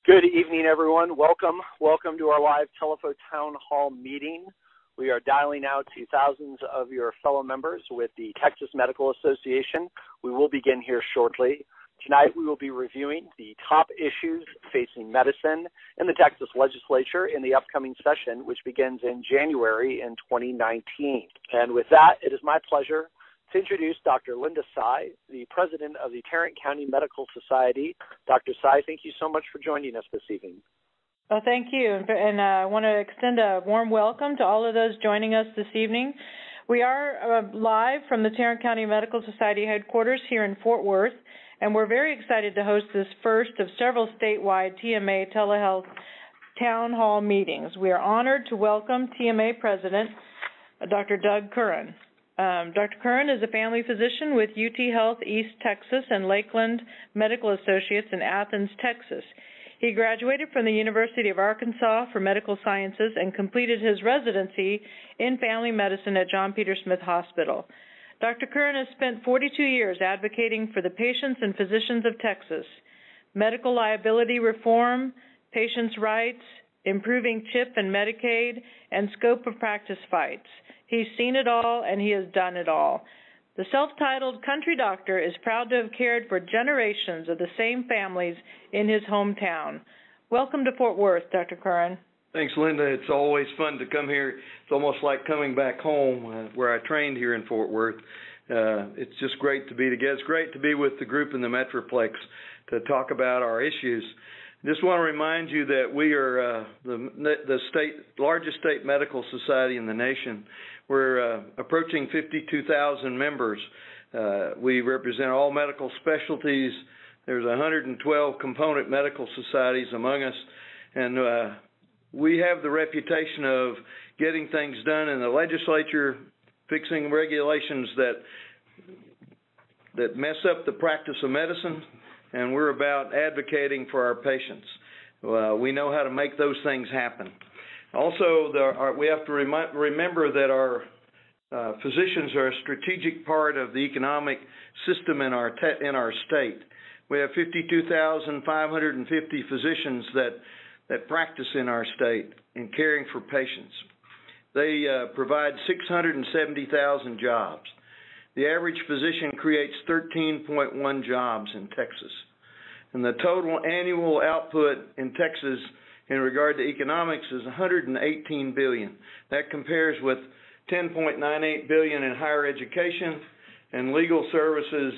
Good evening, everyone. Welcome to our live TeleTown Hall meeting. We are dialing out to thousands of your fellow members with the Texas Medical Association. We will begin here shortly. Tonight, we will be reviewing the top issues facing medicine in the Texas legislature in the upcoming session, which begins in January in 2019. And with that, it is my pleasure to introduce Dr. Linda Tsai, the president of the Tarrant County Medical Society. Dr. Tsai, thank you so much for joining us this evening. Oh, thank you. And I want to extend a warm welcome to all of those joining us this evening. We are live from the Tarrant County Medical Society headquarters here in Fort Worth, and we're very excited to host this first of several statewide TMA telehealth town hall meetings. We are honored to welcome TMA President Dr. Doug Curran. Dr. Curran is a family physician with UT Health East Texas and Lakeland Medical Associates in Athens, Texas. He graduated from the University of Arkansas for Medical Sciences and completed his residency in family medicine at John Peter Smith Hospital. Dr. Curran has spent 42 years advocating for the patients and physicians of Texas, medical liability reform, patients' rights, improving CHIP and Medicaid, and scope of practice fights. He's seen it all, and he has done it all. The self-titled country doctor is proud to have cared for generations of the same families in his hometown. Welcome to Fort Worth, Dr. Curran. Thanks, Linda. It's always fun to come here. It's almost like coming back home where I trained here in Fort Worth. It's just great to be together. It's great to be with the group in the Metroplex to talk about our issues. Just want to remind you that we are the largest state medical society in the nation. We're approaching 52,000 members. We represent all medical specialties. There's 112 component medical societies among us, and we have the reputation of getting things done in the legislature, fixing regulations that mess up the practice of medicine, and we're about advocating for our patients. We know how to make those things happen. Also, we have to remember that our physicians are a strategic part of the economic system in our state. We have 52,550 physicians that practice in our state in caring for patients. They provide 670,000 jobs. The average physician creates 13.1 jobs in Texas. And the total annual output in Texas in regard to economics is $118 billion. That compares with $10.98 billion in higher education and legal services,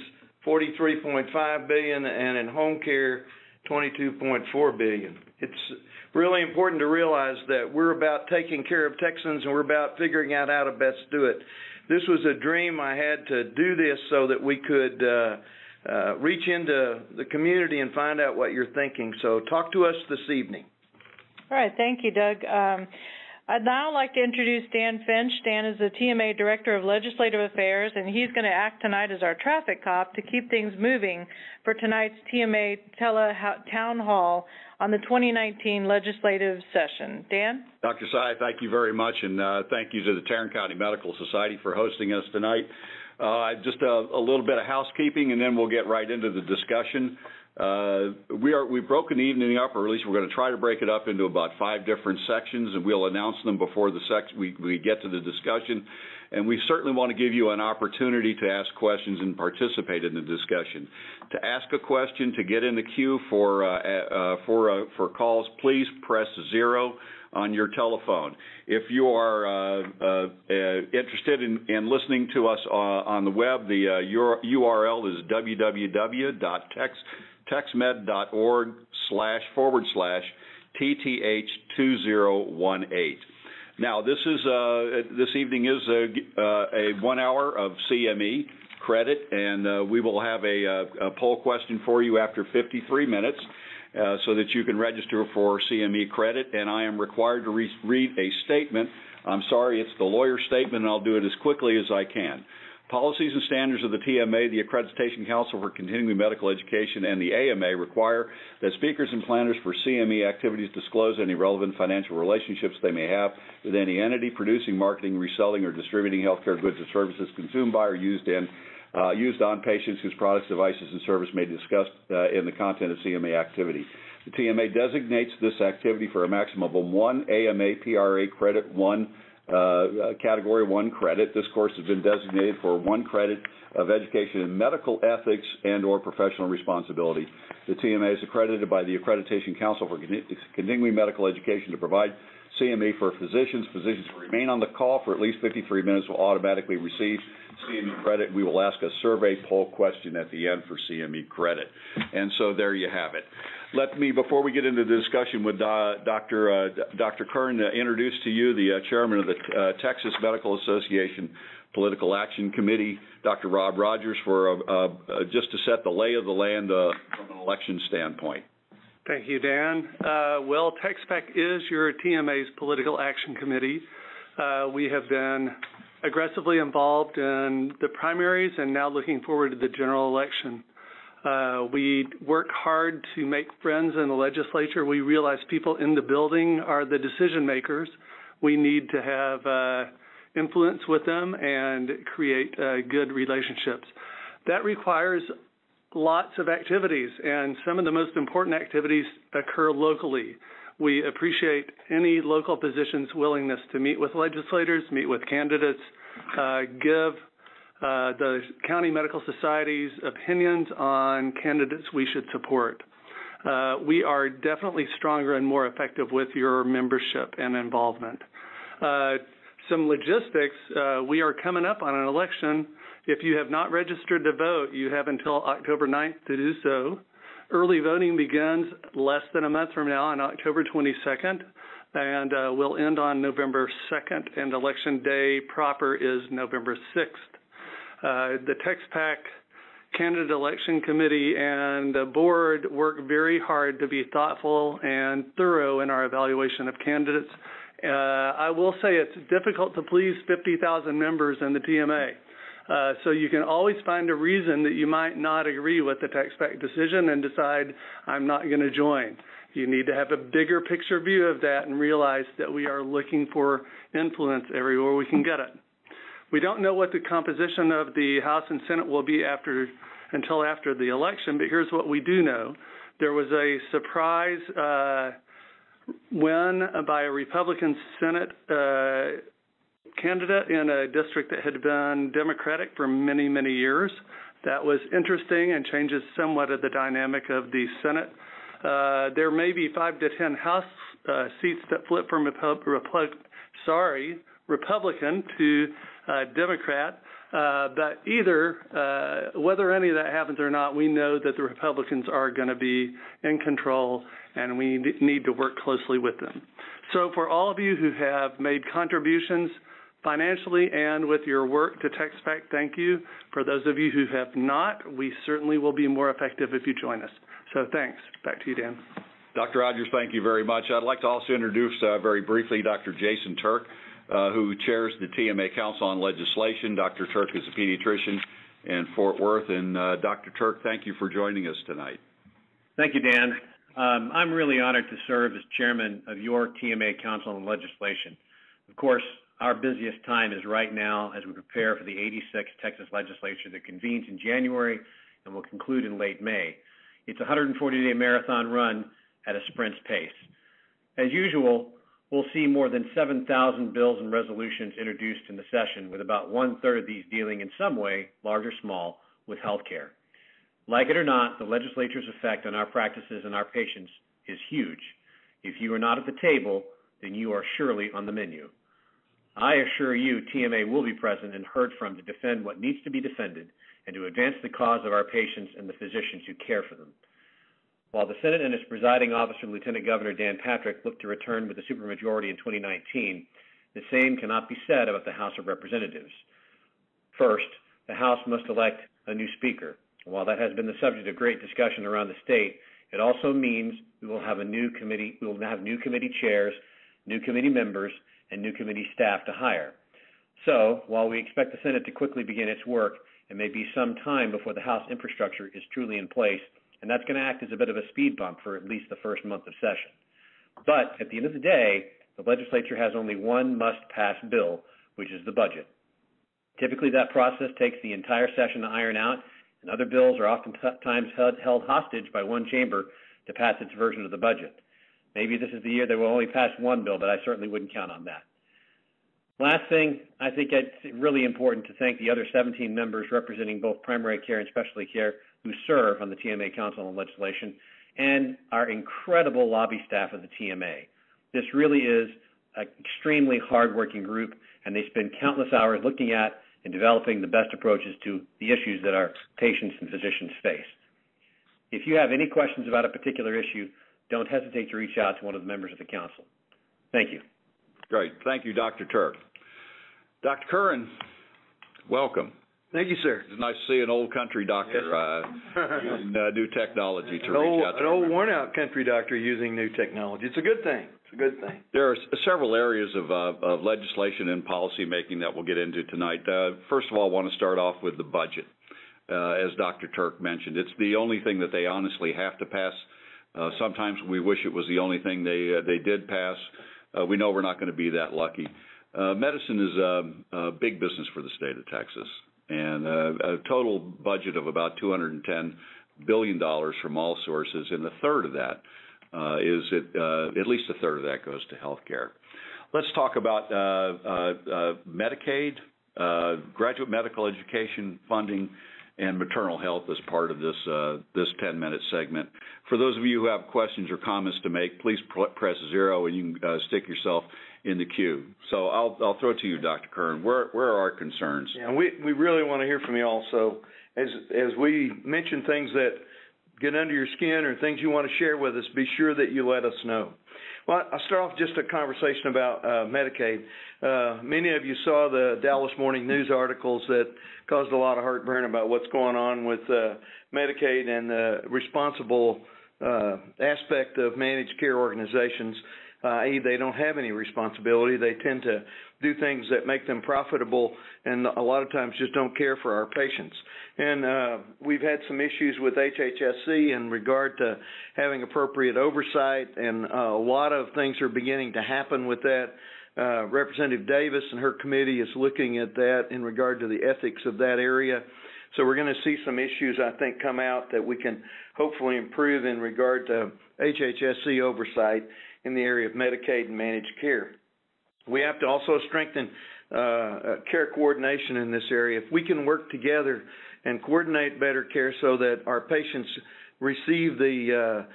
$43.5 billion, and in home care, $22.4 billion. It's really important to realize that we're about taking care of Texans and we're about figuring out how to best do it. This was a dream I had to do this so that we could reach into the community and find out what you're thinking. So talk to us this evening. All right. Thank you, Doug. I'd now like to introduce Dan Finch. Dan is the TMA Director of Legislative Affairs, and he's going to act tonight as our traffic cop to keep things moving for tonight's TMA Town Hall on the 2019 legislative session. Dan? Dr. Tsai, thank you very much, and thank you to the Tarrant County Medical Society for hosting us tonight. Just a little bit of housekeeping, and then we'll get right into the discussion. We've broken the evening up, or at least we're going to try to break it up into about 5 different sections, and we'll announce them before we get to the discussion. And we certainly want to give you an opportunity to ask questions and participate in the discussion. To ask a question, to get in the queue for calls, please press 0 on your telephone. If you are interested in listening to us on the web, the URL is www.texmed.org//TTH2018. Now, this evening is a 1 hour of CME credit, and we will have a poll question for you after 53 minutes so that you can register for CME credit. And I am required to read a statement. I'm sorry, it's the lawyer statement, and I'll do it as quickly as I can. Policies and standards of the TMA, the Accreditation Council for Continuing Medical Education, and the AMA require that speakers and planners for CME activities disclose any relevant financial relationships they may have with any entity producing, marketing, reselling, or distributing healthcare goods or services consumed by or used on patients whose products, devices, and service may be discussed in the content of CMA activity. The TMA designates this activity for a maximum of one AMA PRA credit, one Category 1 credit. This course has been designated for 1 credit of education in medical ethics and or professional responsibility. The TMA is accredited by the Accreditation Council for Continuing Medical Education to provide CME for physicians. Physicians who remain on the call for at least 53 minutes will automatically receive CME credit. We will ask a survey poll question at the end for CME credit. And so there you have it. Let me, before we get into the discussion with Dr. Kern, introduce to you the chairman of the Texas Medical Association Political Action Committee, Dr. Rob Rogers, for just to set the lay of the land from an election standpoint. Thank you, Dan. Well, TexPAC is your TMA's Political Action Committee. We have been aggressively involved in the primaries and now looking forward to the general election. We work hard to make friends in the legislature. We realize people in the building are the decision makers. We need to have influence with them and create good relationships. That requires lots of activities, and some of the most important activities occur locally. We appreciate any local position's willingness to meet with legislators, meet with candidates, give the county medical society's opinions on candidates we should support. We are definitely stronger and more effective with your membership and involvement. Some logistics, we are coming up on an election. If you have not registered to vote, you have until October 9th to do so. Early voting begins less than a month from now on October 22nd, and will end on November 2nd, and Election Day proper is November 6th. The TexPAC Candidate Election Committee and the board work very hard to be thoughtful and thorough in our evaluation of candidates. I will say it's difficult to please 50,000 members in the TMA. So you can always find a reason that you might not agree with the TexPAC decision and decide, I'm not going to join. You need to have a bigger picture view of that and realize that we are looking for influence everywhere we can get it. We don't know what the composition of the House and Senate will be until after the election, but here's what we do know. There was a surprise win by a Republican Senate candidate in a district that had been Democratic for many, many years. That was interesting and changes somewhat of the dynamic of the Senate. There may be 5 to 10 House seats that flip from Republican to Democrat, but either, whether any of that happens or not, we know that the Republicans are going to be in control, and we need to work closely with them. So for all of you who have made contributions financially and with your work to TexPAC, thank you. For those of you who have not, we certainly will be more effective if you join us. So thanks. Back to you, Dan. Dr. Rogers, thank you very much. I'd like to also introduce very briefly Dr. Jason Turk, who chairs the TMA Council on Legislation. Dr. Turk is a pediatrician in Fort Worth. And Dr. Turk, thank you for joining us tonight. Thank you, Dan. I'm really honored to serve as chairman of your TMA Council on Legislation. Of course, our busiest time is right now as we prepare for the 86th Texas Legislature that convenes in January and will conclude in late May. It's a 140-day marathon run at a sprint's pace. As usual, we'll see more than 7,000 bills and resolutions introduced in the session, with about 1/3 of these dealing in some way, large or small, with health care. Like it or not, the legislature's effect on our practices and our patients is huge. If you are not at the table, then you are surely on the menu. I assure you TMA will be present and heard from to defend what needs to be defended and to advance the cause of our patients and the physicians who care for them. While the Senate and its presiding officer, Lieutenant Governor Dan Patrick, look to return with a supermajority in 2019, the same cannot be said about the House of Representatives. First, the House must elect a new speaker. While that has been the subject of great discussion around the state, it also means we will have new committee chairs, new committee members, and new committee staff to hire. So, while we expect the Senate to quickly begin its work, it may be some time before the House infrastructure is truly in place, and that's going to act as a bit of a speed bump for at least the first month of session. But at the end of the day, the legislature has only one must-pass bill, which is the budget. Typically, that process takes the entire session to iron out, and other bills are oftentimes held hostage by one chamber to pass its version of the budget. Maybe this is the year they will only pass one bill, but I certainly wouldn't count on that. Last thing, I think it's really important to thank the other 17 members representing both primary care and specialty care who serve on the TMA Council on Legislation, and our incredible lobby staff of the TMA. This really is an extremely hardworking group, and they spend countless hours looking at and developing the best approaches to the issues that our patients and physicians face. If you have any questions about a particular issue, don't hesitate to reach out to one of the members of the council. Thank you. Great. Thank you, Dr. Turk. Dr. Curran, welcome. Thank you, sir. It's nice to see an old country doctor using new technology to reach out to an old worn-out country doctor using new technology. It's a good thing. It's a good thing. There are several areas of legislation and policy making that we'll get into tonight. First of all, I want to start off with the budget. As Dr. Turk mentioned, it's the only thing that they honestly have to pass. Sometimes we wish it was the only thing they did pass. We know we're not going to be that lucky. Medicine is a big business for the state of Texas, and a total budget of about $210 billion from all sources, and a third of that at least a third of that goes to health care. Let's talk about Medicaid, graduate medical education funding, and maternal health as part of this 10-minute segment. For those of you who have questions or comments to make, please press 0 and you can stick yourself in the queue. So I'll throw it to you, Dr. Curran. Where are our concerns? Yeah, we really want to hear from you all. So as we mention things that get under your skin or things you want to share with us, be sure that you let us know. Well, I'll start off just a conversation about Medicaid. Many of you saw the Dallas Morning News articles that caused a lot of heartburn about what's going on with Medicaid and the responsible aspect of managed care organizations, i.e. they don't have any responsibility. They tend to do things that make them profitable and a lot of times just don't care for our patients. And we've had some issues with HHSC in regard to having appropriate oversight, and a lot of things are beginning to happen with that. Representative Davis and her committee is looking at that in regard to the ethics of that area. So we're going to see some issues, I think, come out that we can hopefully improve in regard to HHSC oversight in the area of Medicaid and managed care. We have to also strengthen care coordination in this area. If we can work together and coordinate better care so that our patients receive the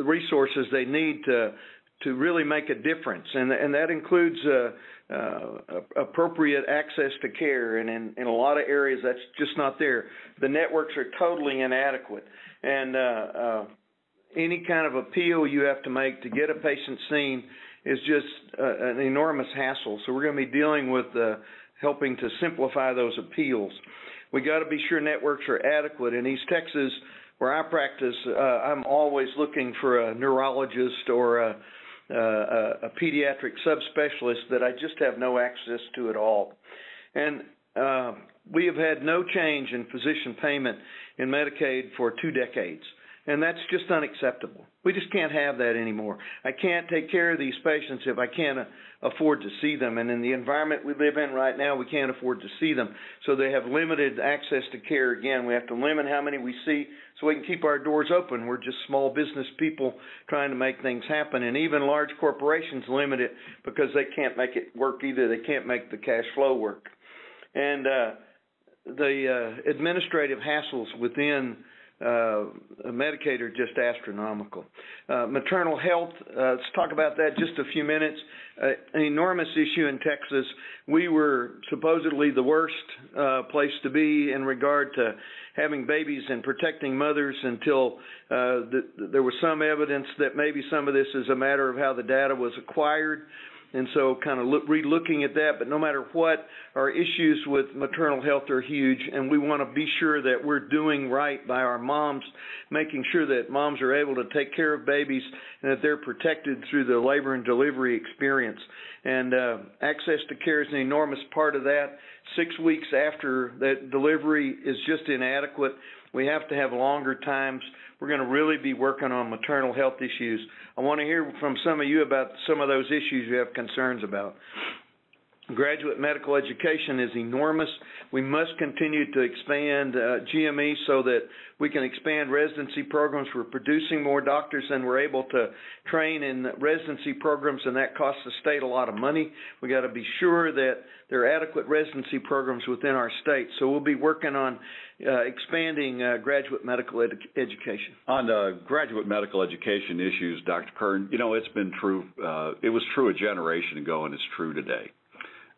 resources they need to really make a difference, and that includes appropriate access to care, and in a lot of areas that's just not there. The networks are totally inadequate, and any kind of appeal you have to make to get a patient seen is just an enormous hassle. So we're going to be dealing with helping to simplify those appeals. We got to be sure networks are adequate. In East Texas, where I practice, I'm always looking for a neurologist or a pediatric subspecialist that I just have no access to at all. And we have had no change in physician payment in Medicaid for 2 decades. And that's just unacceptable. We just can't have that anymore. I can't take care of these patients if I can't afford to see them. And in the environment we live in right now, we can't afford to see them. So they have limited access to care. Again, we have to limit how many we see so we can keep our doors open. We're just small business people trying to make things happen. And even large corporations limit it because they can't make it work either. They can't make the cash flow work. And the administrative hassles within Medicaid are just astronomical. Maternal health, let's talk about that just a few minutes. An enormous issue in Texas. We were supposedly the worst place to be in regard to having babies and protecting mothers until there was some evidence that maybe some of this is a matter of how the data was acquired. And so kind of re-looking at that, but no matter what, our issues with maternal health are huge, and we want to be sure that we're doing right by our moms, making sure that moms are able to take care of babies and that they're protected through the labor and delivery experience. And access to care is an enormous part of that. 6 weeks after that delivery is just inadequate. We have to have longer times. We're going to really be working on maternal health issues. I want to hear from some of you about some of those issues you have concerns about. Graduate medical education is enormous. We must continue to expand GME so that we can expand residency programs. We're producing more doctors than we're able to train in residency programs, and that costs the state a lot of money. We got to be sure that there are adequate residency programs within our state. So we'll be working on expanding graduate medical education. On graduate medical education issues, Dr. Kern, it's been true. It was true a generation ago, and it's true today,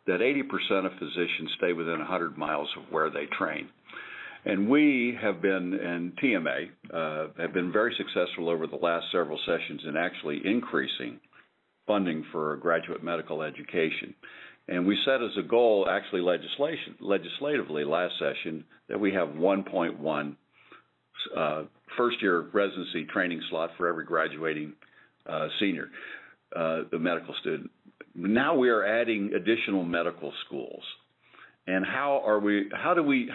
that 80% of physicians stay within 100 miles of where they train. And we have been, and TMA, have been very successful over the last several sessions in actually increasing funding for graduate medical education. And we set as a goal, actually legislatively last session, that we have 1.1 first-year residency training slot for every graduating senior, the medical student. Now we are adding additional medical schools, and how do we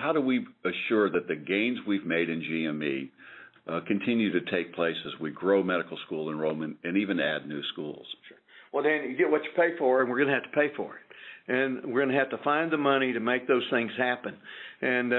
assure that the gains we've made in GME continue to take place as we grow medical school enrollment and even add new schools? Sure. Well, Dan, you get what you pay for, and we're going to have to pay for it, and we're going to have to find the money to make those things happen. And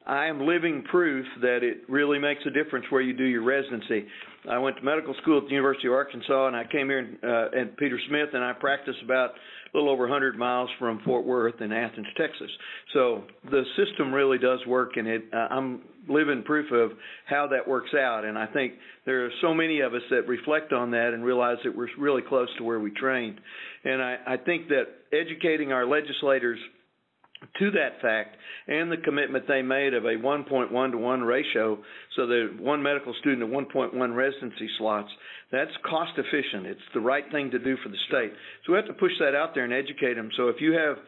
I am living proof that it really makes a difference where you do your residency. I went to medical school at the University of Arkansas, and I came here at Peter Smith, and I practiced about a little over 100 miles from Fort Worth in Athens, Texas. So the system really does work, and I'm living proof of how that works out. And I think there are so many of us that reflect on that and realize that we're really close to where we trained. And I think that educating our legislators to that fact and the commitment they made of a 1.1-to-1 ratio, so that one medical student to 1.1 residency slots, that's cost efficient. It's the right thing to do for the state. So we have to push that out there and educate them. So if you have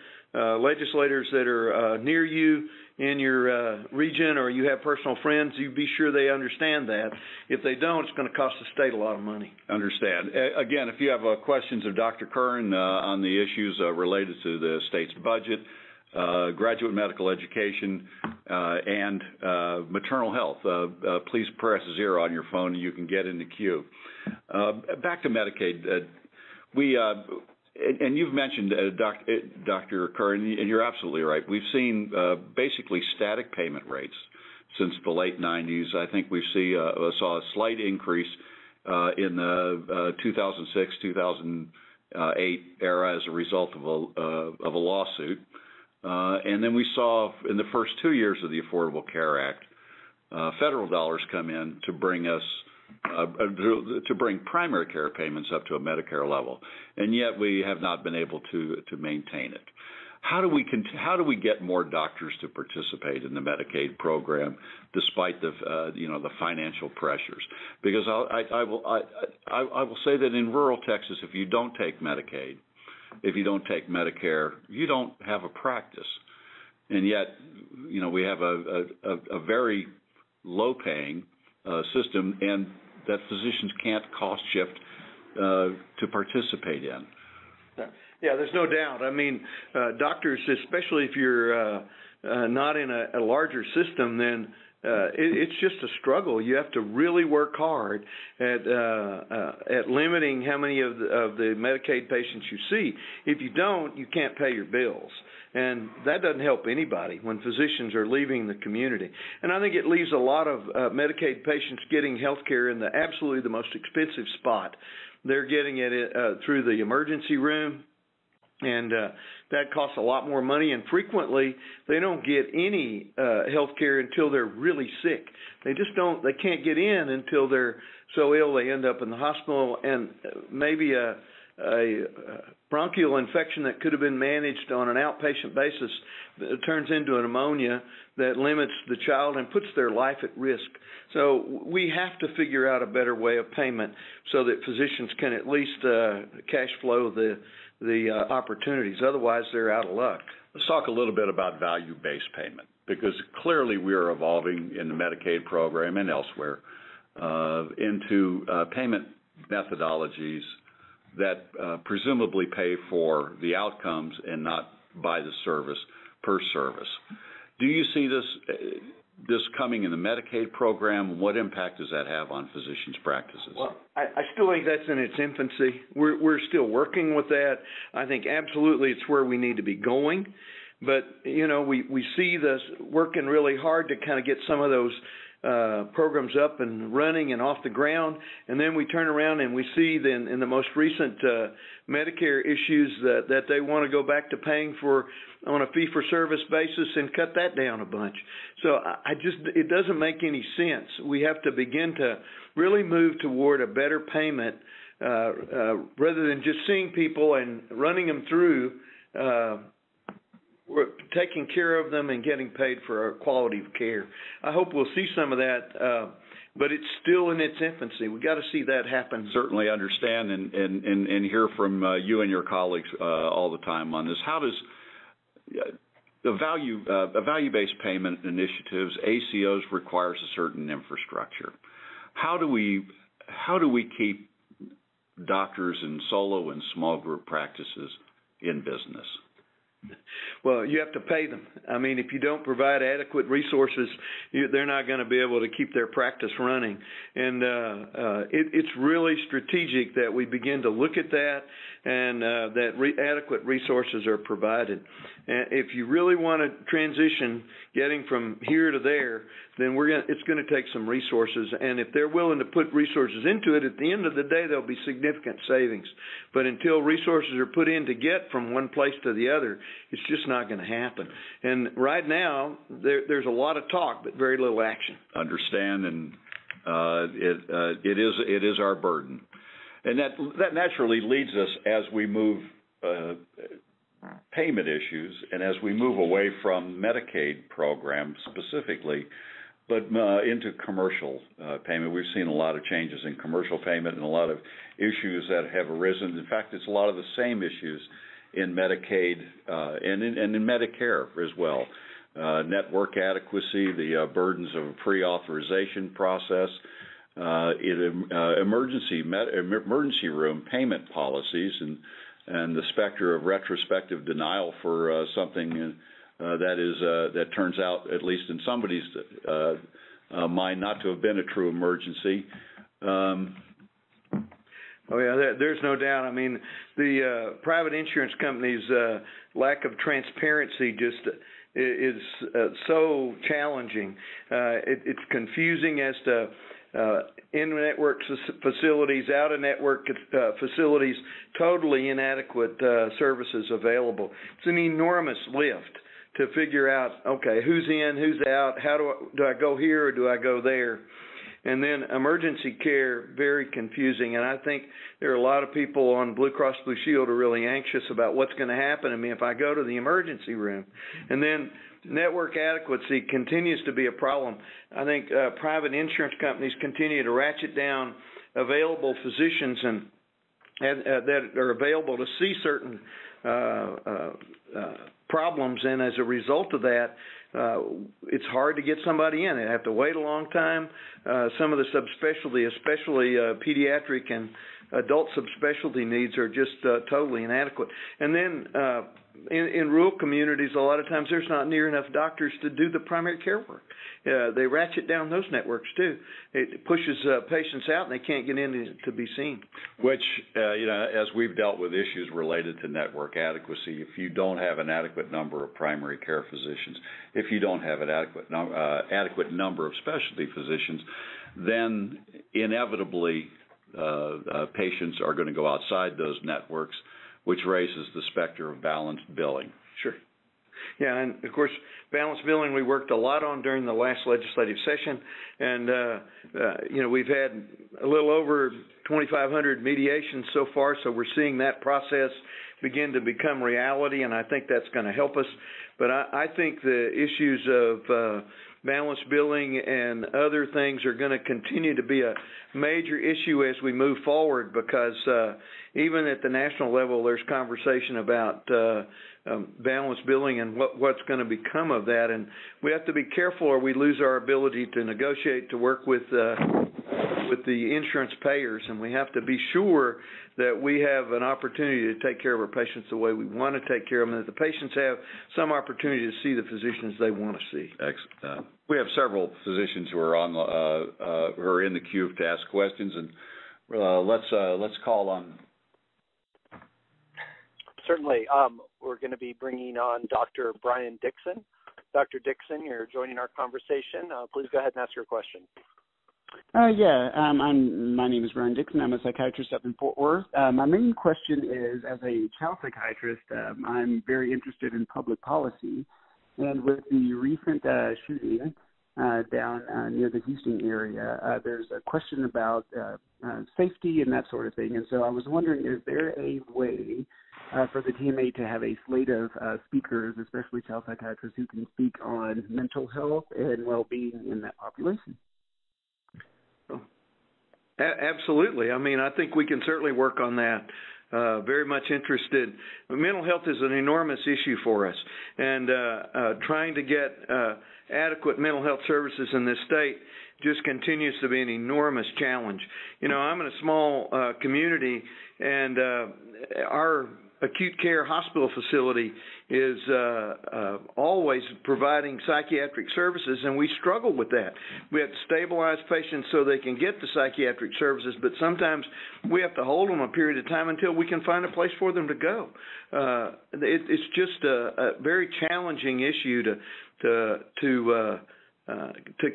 legislators that are near you in your region, or you have personal friends, you be sure they understand that. If they don't, it's going to cost the state a lot of money. Understand. Again, if you have questions of Dr. Kern on the issues related to the state's budget, graduate medical education, and maternal health, please press 0 on your phone and you can get in the queue. Back to Medicaid, and you've mentioned, Dr. Kern, and you're absolutely right. We've seen basically static payment rates since the late 90s. I think we saw a slight increase in the 2006, 2008 era as a result of a lawsuit. And then we saw in the first 2 years of the Affordable Care Act, federal dollars come in to bring us to bring primary care payments up to a Medicare level, and yet we have not been able to maintain it. How do we get more doctors to participate in the Medicaid program despite the financial pressures? Because I will say that in rural Texas, if you don't take Medicaid, if you don't take Medicare, you don't have a practice. And yet, we have a very low-paying system, and that physicians can't cost shift to participate in. Yeah, there's no doubt. I mean, doctors, especially if you're not in a larger system, then it's just a struggle. You have to really work hard at limiting how many of the Medicaid patients you see. If you don't, you can't pay your bills. And that doesn't help anybody when physicians are leaving the community. And I think it leaves a lot of Medicaid patients getting health care in absolutely the most expensive spot. They're getting it through the emergency room, and that costs a lot more money, and frequently they don't get any health care until they're really sick. They can't get in until they're so ill they end up in the hospital, and maybe a bronchial infection that could have been managed on an outpatient basis turns into a pneumonia that limits the child and puts their life at risk. So we have to figure out a better way of payment so that physicians can at least cash flow the opportunities. Otherwise, they're out of luck. Let's talk a little bit about value-based payment, because clearly we are evolving in the Medicaid program and elsewhere into payment methodologies that presumably pay for the outcomes and not by the service per service. Do you see this this coming in the Medicaid program? What impact does that have on physicians' practices? Well, I still think that's in its infancy. We're still working with that. I think absolutely it's where we need to be going. But, you know, we see this working really hard to kind of get some of those programs up and running and off the ground, and then we turn around and we see then in the most recent Medicare issues that they want to go back to paying for on a fee-for-service basis and cut that down a bunch. So it doesn't make any sense. We have to begin to really move toward a better payment rather than just seeing people and running them through. We're taking care of them and getting paid for our quality of care. I hope we'll see some of that, but it's still in its infancy. We've got to see that happen. Certainly understand and hear from you and your colleagues all the time on this. How does the value-based payment initiatives, ACOs, requires a certain infrastructure. How do we keep doctors in solo and small group practices in business? Well, you have to pay them. I mean, if you don't provide adequate resources, they're not going to be able to keep their practice running. And it's really strategic that we begin to look at that and that adequate resources are provided. And if you really want to transition getting from here to there, then it's going to take some resources. And if they're willing to put resources into it, at the end of the day, there'll be significant savings. But until resources are put in to get from one place to the other, it's just not going to happen. And right now, there's a lot of talk, but very little action. Understand, and it is our burden. And that naturally leads us, as we move payment issues and as we move away from Medicaid programs specifically, but into commercial payment. We've seen a lot of changes in commercial payment and a lot of issues that have arisen. In fact, it's a lot of the same issues in Medicaid and in Medicare as well. Network adequacy, the burdens of a pre-authorization process, emergency room payment policies, and the specter of retrospective denial for something that turns out, at least in somebody's mind, not to have been a true emergency. Oh, yeah, there's no doubt. I mean, the private insurance companies' lack of transparency just is so challenging. It's confusing as to in-network facilities, out-of-network facilities, totally inadequate services available. It's an enormous lift to figure out, okay, who's in, who's out, how do I go here or do I go there? And then emergency care, very confusing. And I think there are a lot of people on Blue Cross Blue Shield are really anxious about what's going to happen to me if I go to the emergency room. And then network adequacy continues to be a problem. I think private insurance companies continue to ratchet down available physicians and that are available to see certain problems, and as a result of that, it's hard to get somebody in. They have to wait a long time. Some of the subspecialty, especially pediatric and adult subspecialty needs, are just totally inadequate. And then in rural communities, a lot of times there's not near enough doctors to do the primary care work. They ratchet down those networks too. It pushes patients out, and they can't get in to be seen. Which, as we've dealt with issues related to network adequacy, if you don't have an adequate number of primary care physicians, if you don't have an adequate number of specialty physicians, then inevitably patients are going to go outside those networks, which raises the specter of balanced billing. Sure. Yeah, and of course, balanced billing we worked a lot on during the last legislative session, and we've had a little over 2,500 mediations so far, so we're seeing that process begin to become reality, and I think that's going to help us. But I think the issues of balanced billing and other things are going to continue to be a major issue as we move forward, because even at the national level, there's conversation about balanced billing and what's going to become of that. And we have to be careful or we lose our ability to negotiate, to work with the insurance payers, and we have to be sure that we have an opportunity to take care of our patients the way we want to take care of them, and that the patients have some opportunity to see the physicians they want to see. We have several physicians who are who are in the queue to ask questions, and let's call on. Certainly. We're going to be bringing on Dr. Brian Dixon. Dr. Dixon, you're joining our conversation. Please go ahead and ask your question. My name is Brian Dixon. I'm a psychiatrist up in Fort Worth. My main question is, as a child psychiatrist, I'm very interested in public policy. And with the recent shooting down near the Houston area, there's a question about safety and that sort of thing. And so I was wondering, is there a way for the TMA to have a slate of speakers, especially child psychiatrists, who can speak on mental health and well-being in that population? Absolutely. I mean, I think we can certainly work on that. Very much interested. Mental health is an enormous issue for us, and trying to get adequate mental health services in this state just continues to be an enormous challenge. You know, I'm in a small community, and our acute care hospital facility is always providing psychiatric services, and we struggle with that. We have to stabilize patients so they can get the psychiatric services, but sometimes we have to hold them a period of time until we can find a place for them to go. It's just a very challenging issue to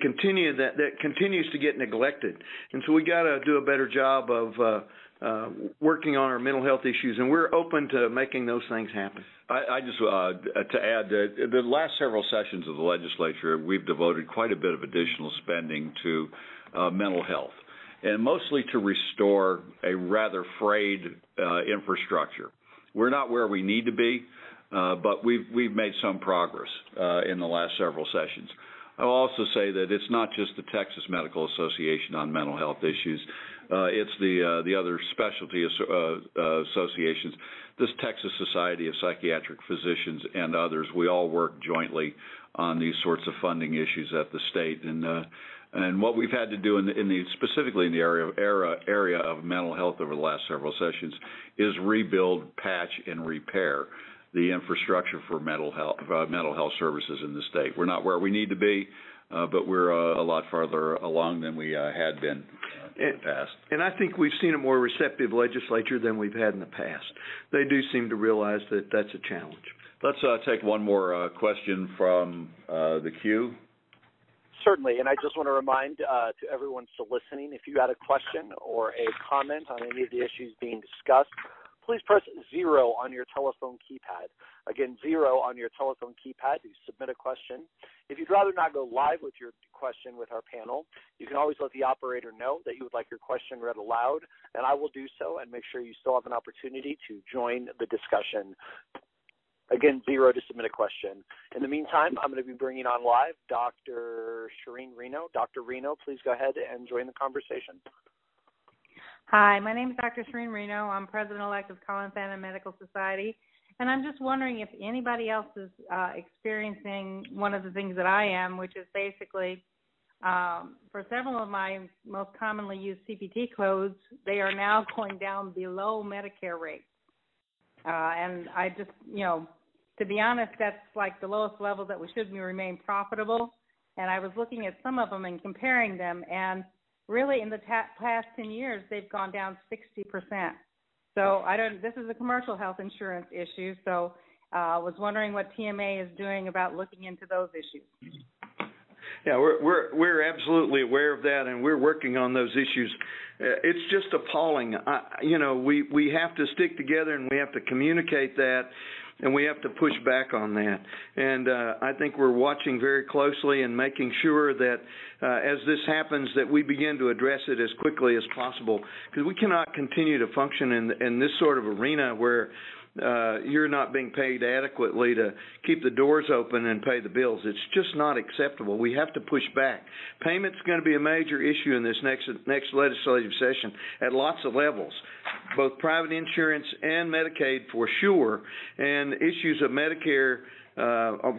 continue that continues to get neglected, and so we got to do a better job of working on our mental health issues, and we're open to making those things happen. I just to add, the last several sessions of the legislature, we've devoted quite a bit of additional spending to mental health, and mostly to restore a rather frayed infrastructure. We're not where we need to be, but we've made some progress in the last several sessions. I'll also say that it's not just the Texas Medical Association on mental health issues. It's the other specialty associations, this Texas Society of Psychiatric Physicians and others. We all work jointly on these sorts of funding issues at the state. And what we've had to do specifically in the area of mental health over the last several sessions is rebuild, patch, and repair the infrastructure for mental health services in the state. We're not where we need to be, but we're a lot farther along than we had been in the past. And I think we've seen a more receptive legislature than we've had in the past. They do seem to realize that that's a challenge. Let's take one more question from the queue. Certainly, and I just want to remind to everyone still listening, if you had a question or a comment on any of the issues being discussed, please press 0 on your telephone keypad. Again, 0 on your telephone keypad to submit a question. If you'd rather not go live with your question with our panel, you can always let the operator know that you would like your question read aloud, and I will do so and make sure you still have an opportunity to join the discussion. Again, 0 to submit a question. In the meantime, I'm going to be bringing on live Dr. Shireen Reno. Dr. Reno, please go ahead and join the conversation. Hi, my name is Dr. Shireen Reno. I'm president-elect of Collin Fannin Medical Society, and I'm just wondering if anybody else is experiencing one of the things that I am, which is basically for several of my most commonly used CPT codes, they are now going down below Medicare rates. And I just, to be honest, that's like the lowest level that we should remain profitable. And I was looking at some of them and comparing them, and really, in the past 10 years, they've gone down 60%. So this is a commercial health insurance issue. So I was wondering what TMA is doing about looking into those issues. Yeah, we're absolutely aware of that, and we're working on those issues. It's just appalling. We have to stick together, and we have to communicate that, and we have to push back on that. And I think we're watching very closely and making sure that as this happens, that we begin to address it as quickly as possible, because we cannot continue to function in this sort of arena where you're not being paid adequately to keep the doors open and pay the bills. It's just not acceptable. We have to push back. Payment's going to be a major issue in this next legislative session at lots of levels, both private insurance and Medicaid for sure, and issues of Medicare.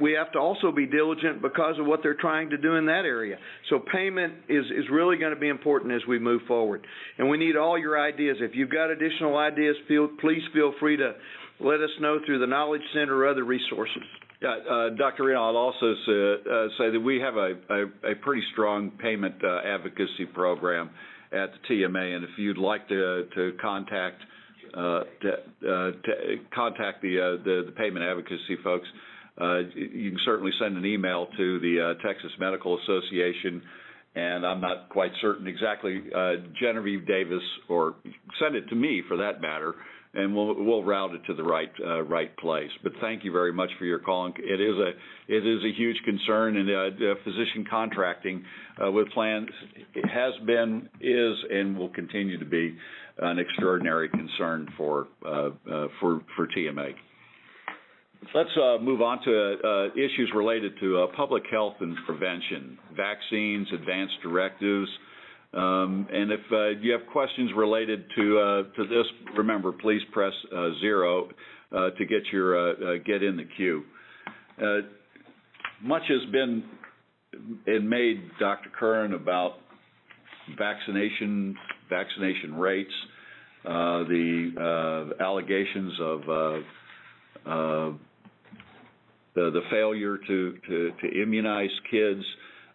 We have to also be diligent because of what they're trying to do in that area. So payment is really going to be important as we move forward. And we need all your ideas. If you've got additional ideas, please feel free to let us know through the Knowledge Center or other resources. Yeah, Dr. Reno, I'll also say that we have a pretty strong payment advocacy program at the TMA, and if you'd like to contact the payment advocacy folks, you can certainly send an email to the Texas Medical Association, and I'm not quite certain exactly Genevieve Davis, or send it to me for that matter, and we'll route it to the right place. But thank you very much for your call. It is a huge concern, and physician contracting with plans has been, is, and will continue to be an extraordinary concern for TMA. Let's move on to issues related to public health and prevention, vaccines, advanced directives. And if you have questions related to this, remember, please press 0 to get in the queue. Much has been made, Dr. Curran, about vaccination rates, the allegations of the failure to immunize kids,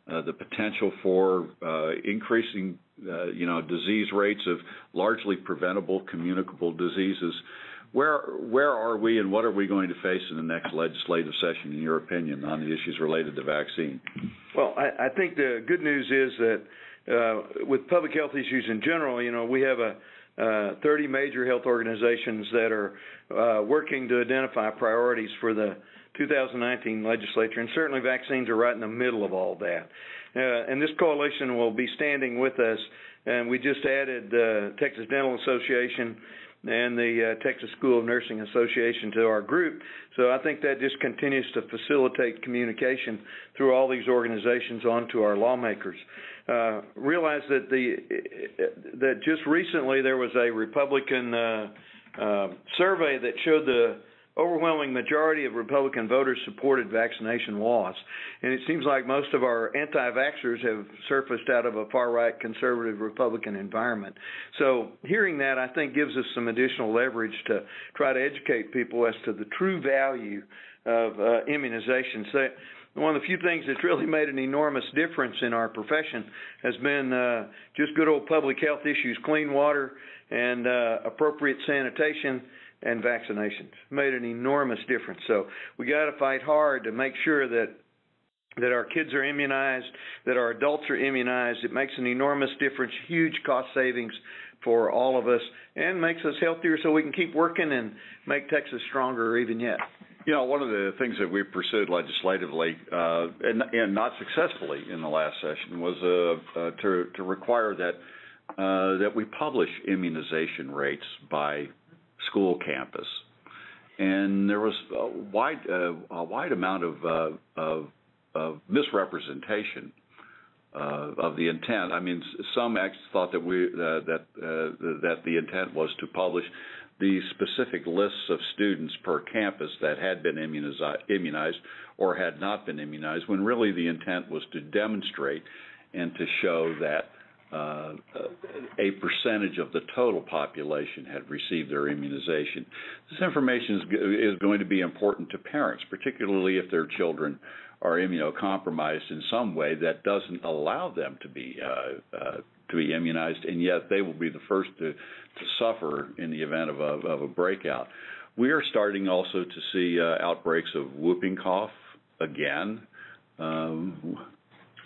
the potential for increasing, disease rates of largely preventable, communicable diseases. Where are we, and what are we going to face in the next legislative session, in your opinion, on the issues related to vaccine? Well, I think the good news is that with public health issues in general, we have 30 major health organizations that are working to identify priorities for the 2019 legislature, and certainly vaccines are right in the middle of all that. And this coalition will be standing with us, and we just added the Texas Dental Association and the Texas School of Nursing Association to our group. So I think that just continues to facilitate communication through all these organizations onto our lawmakers. Realize that just recently there was a Republican survey that showed the overwhelming majority of Republican voters supported vaccination laws. And it seems like most of our anti-vaxxers have surfaced out of a far-right conservative Republican environment. So hearing that, I think, gives us some additional leverage to try to educate people as to the true value of immunizations. One of the few things that's really made an enormous difference in our profession has been just good old public health issues, clean water and appropriate sanitation and vaccinations. Made an enormous difference. So we got to fight hard to make sure that our kids are immunized, that our adults are immunized. It makes an enormous difference, huge cost savings for all of us, and makes us healthier so we can keep working and make Texas stronger even yet. One of the things that we pursued legislatively, and not successfully in the last session, was to require that we publish immunization rates by school campus, and there was a wide amount of misrepresentation of the intent. I mean, some thought that that the intent was to publish the specific lists of students per campus that had been immunized or had not been immunized, when really the intent was to demonstrate and to show that a percentage of the total population had received their immunization. This information is going to be important to parents, particularly if their children are immunocompromised in some way that doesn't allow them to be immunized, and yet they will be the first to suffer in the event of a breakout. We are starting also to see outbreaks of whooping cough again.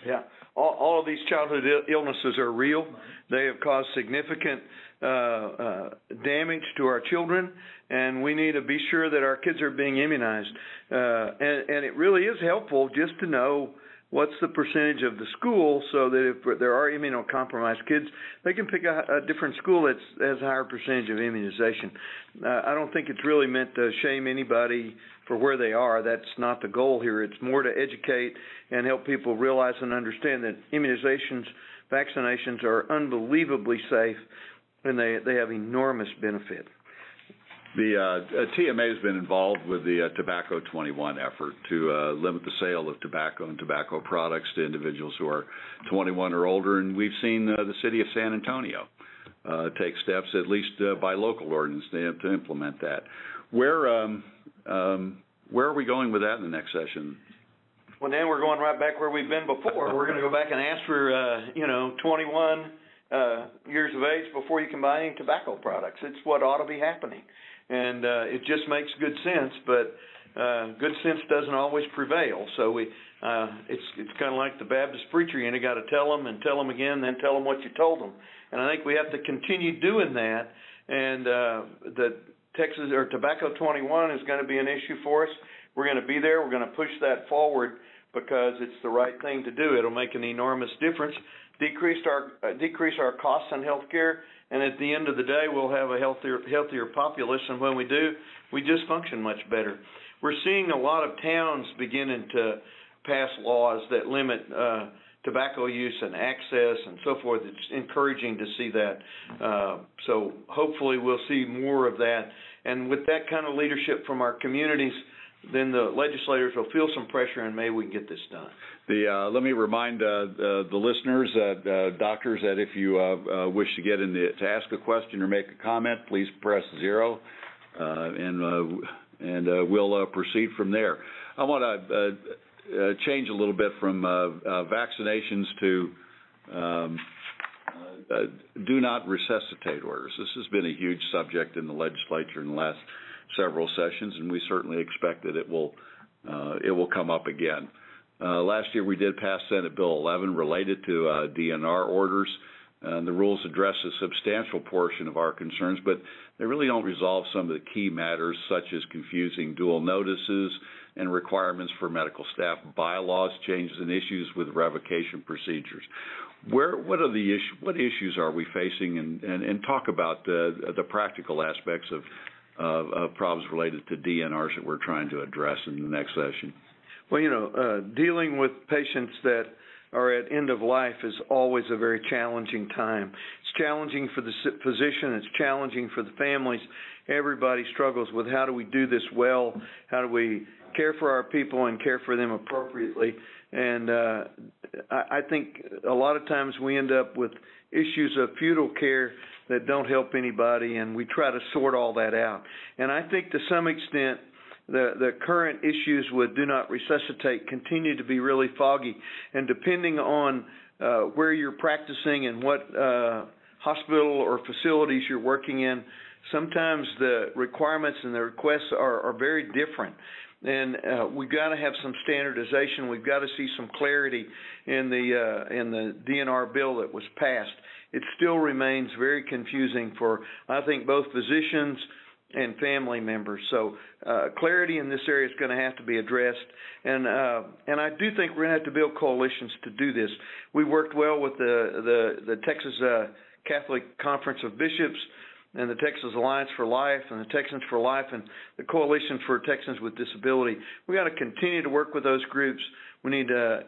Yeah. All of these childhood illnesses are real. They have caused significant damage to our children, and we need to be sure that our kids are being immunized. And it really is helpful just to know what's the percentage of the school, so that if there are immunocompromised kids, they can pick a different school that has a higher percentage of immunization. I don't think it's really meant to shame anybody for where they are. That's not the goal here. It's more to educate and help people realize and understand that vaccinations are unbelievably safe, and they have enormous benefit. The TMA has been involved with the Tobacco 21 effort to limit the sale of tobacco and tobacco products to individuals who are 21 or older, and we've seen the city of San Antonio take steps, at least by local ordinance, to implement that. where are we going with that in the next session? Well, then we're going right back where we've been before. We're going to go back and ask for, 21 years of age before you can buy any tobacco products. It's what ought to be happening. And it just makes good sense, but good sense doesn't always prevail. So it's kind of like the Baptist preacher. You got to tell them and tell them again, then tell them what you told them. And I think we have to continue doing that. And the Texas or Tobacco 21 is going to be an issue for us. We're going to be there. We're going to push that forward because it's the right thing to do. It'll make an enormous difference, decrease our costs on health care, and at the end of the day, we'll have a healthier populace. And when we do, we just function much better. We're seeing a lot of towns beginning to pass laws that limit tobacco use and access and so forth. It's encouraging to see that. So hopefully we'll see more of that. And with that kind of leadership from our communities, then the legislators will feel some pressure, and maybe we can get this done. Let me remind the listeners, doctors, that if you wish to get in to ask a question or make a comment, please press 0, and we'll proceed from there. I want to change a little bit from vaccinations to do not resuscitate orders. This has been a huge subject in the legislature in the last several sessions, and we certainly expect that it will come up again. Last year we did pass Senate Bill 11 related to DNR orders. The rules address a substantial portion of our concerns, but they really don't resolve some of the key matters, such as confusing dual notices and requirements for medical staff, bylaws changes, and issues with revocation procedures. What issues are we facing, and talk about the practical aspects of problems related to DNRs that we're trying to address in the next session? Well, dealing with patients that are at end of life is always a very challenging time. It's challenging for the physician. It's challenging for the families. Everybody struggles with how do we do this well? How do we care for our people and care for them appropriately? And I think a lot of times we end up with issues of futile care that don't help anybody, and we try to sort all that out. And I think to some extent the current issues with do not resuscitate continue to be really foggy. And depending on where you're practicing and what hospital or facilities you're working in, sometimes the requirements and the requests are very different. And we've got to have some standardization. We've got to see some clarity in the DNR bill that was passed. It still remains very confusing for, I think, both physicians and family members. So clarity in this area is going to have to be addressed. And I do think we're going to have to build coalitions to do this. We worked well with the Texas Catholic Conference of Bishops and the Texas Alliance for Life and the Texans for Life and the Coalition for Texans with Disability. We got to continue to work with those groups. We need to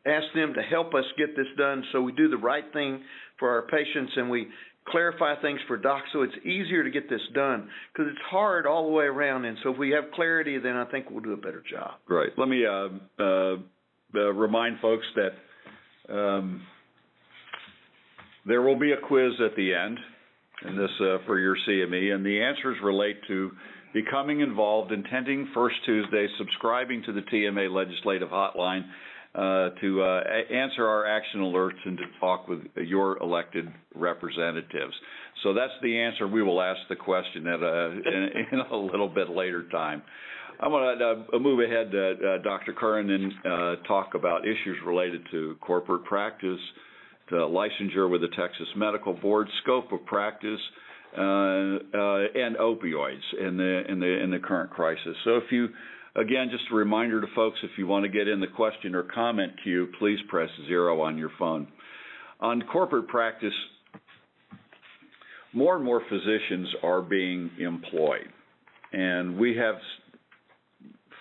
ask them to help us get this done so we do the right thing for our patients and we clarify things for docs so it's easier to get this done, because it's hard all the way around. And so if we have clarity, then I think we'll do a better job. Right. Let me remind folks that there will be a quiz at the end, and this for your CME, and the answers relate to becoming involved, attending First Tuesday, subscribing to the TMA Legislative Hotline, to answer our action alerts and to talk with your elected representatives. So that's the answer. We will ask the question at in a little bit later time. I want to move ahead, Dr. Curran, and talk about issues related to corporate practice, to licensure with the Texas Medical Board, scope of practice, and opioids in the current crisis. So if you, again, just a reminder to folks, if you want to get in the question or comment queue, please press 0 on your phone. On corporate practice, more and more physicians are being employed, and we have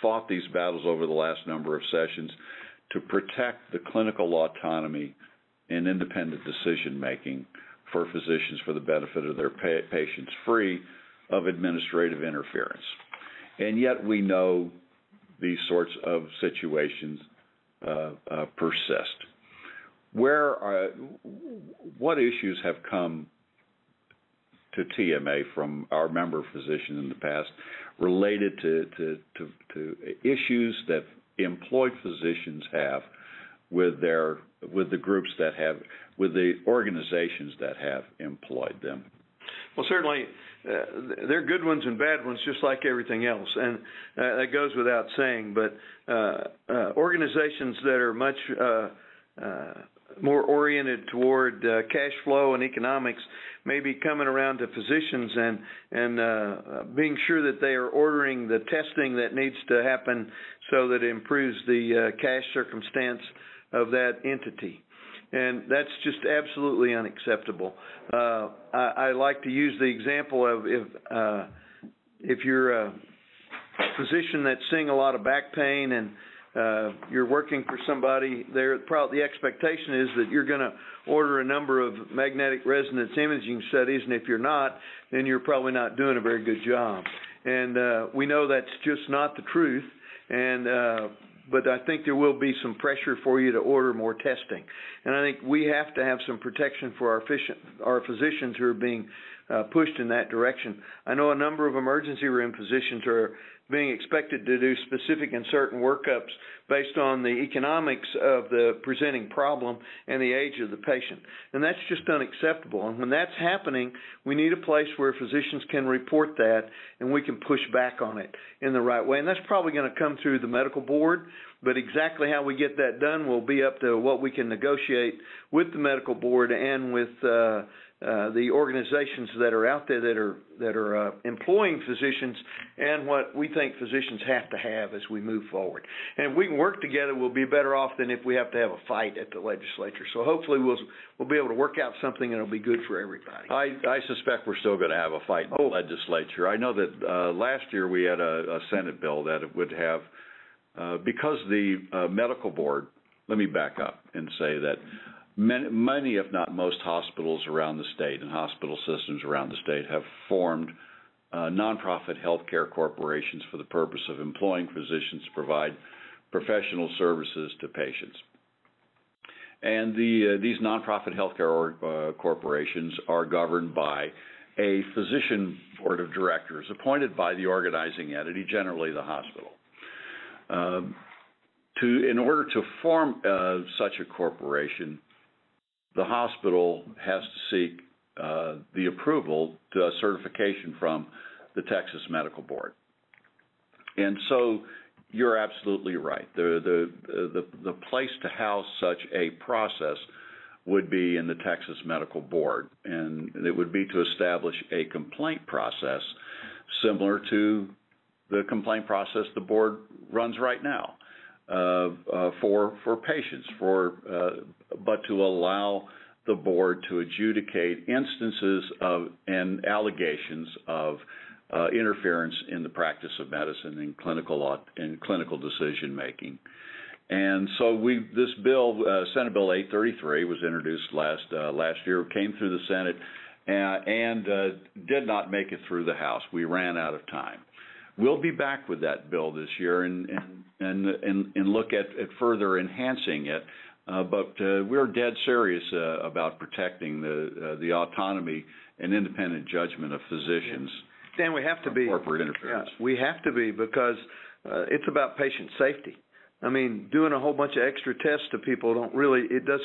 fought these battles over the last number of sessions to protect the clinical autonomy and independent decision-making for physicians for the benefit of their patients, free of administrative interference. And yet we know these sorts of situations persist. What issues have come to TMA from our member physicians in the past related to issues that employed physicians have with the groups that have, with the organizations that have employed them. Well, certainly, there are good ones and bad ones, just like everything else, and that goes without saying. But organizations that are much more oriented toward cash flow and economics may be coming around to physicians and being sure that they are ordering the testing that needs to happen so that it improves the cash circumstance of that entity. And that's just absolutely unacceptable. I like to use the example of if you're a physician that's seeing a lot of back pain and you're working for somebody, the expectation is that you're going to order a number of magnetic resonance imaging studies, and if you're not, then you're probably not doing a very good job. And we know that's just not the truth. But I think there will be some pressure for you to order more testing. And I think we have to have some protection for our physicians who are being pushed in that direction. I know a number of emergency room physicians are being expected to do specific and certain workups based on the economics of the presenting problem and the age of the patient. And that's just unacceptable. And when that's happening, we need a place where physicians can report that and we can push back on it in the right way. And that's probably going to come through the medical board, but exactly how we get that done will be up to what we can negotiate with the medical board and with the organizations that are out there that are employing physicians and what we think physicians have to have as we move forward. And if we can work together, we'll be better off than if we have to have a fight at the legislature. So hopefully we'll be able to work out something and it'll be good for everybody. I suspect we're still going to have a fight in the legislature. I know that last year we had a Senate bill that it would have, because the medical board, let me back up and say that many, if not most, hospitals around the state and hospital systems around the state have formed nonprofit healthcare corporations for the purpose of employing physicians to provide professional services to patients. And these nonprofit healthcare corporations are governed by a physician board of directors appointed by the organizing entity, generally the hospital. In order to form such a corporation, the hospital has to seek the approval to certification from the Texas Medical Board. And so you're absolutely right. The place to house such a process would be in the Texas Medical Board, and it would be to establish a complaint process similar to the complaint process the board runs right now. For patients, but to allow the board to adjudicate instances of and allegations of interference in the practice of medicine and clinical decision making. And so this bill, Senate Bill 833, was introduced last year, came through the Senate, and did not make it through the House. We ran out of time. We'll be back with that bill this year and look at further enhancing it, but we're dead serious about protecting the autonomy and independent judgment of physicians. Dan, we have to be. Corporate interference. Yeah, we have to be, because it's about patient safety. I mean, doing a whole bunch of extra tests to people doesn't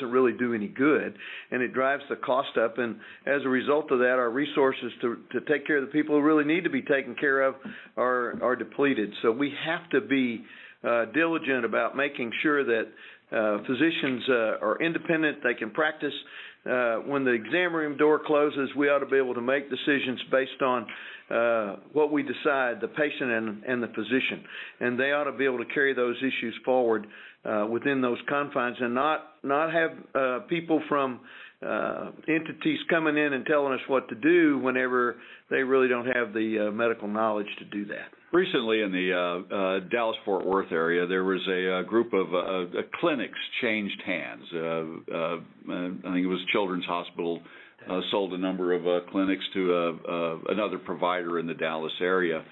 really do any good, and it drives the cost up. And as a result of that, our resources to take care of the people who really need to be taken care of are depleted. So we have to be diligent about making sure that physicians are independent. They can practice. When the exam room door closes, we ought to be able to make decisions based on what we decide, the patient and the physician. And they ought to be able to carry those issues forward within those confines and not have people from entities coming in and telling us what to do whenever they really don't have the medical knowledge to do that. Recently in the Dallas-Fort Worth area, there was a group of clinics changed hands. I think it was Children's Hospital sold a number of clinics to another provider in the Dallas area,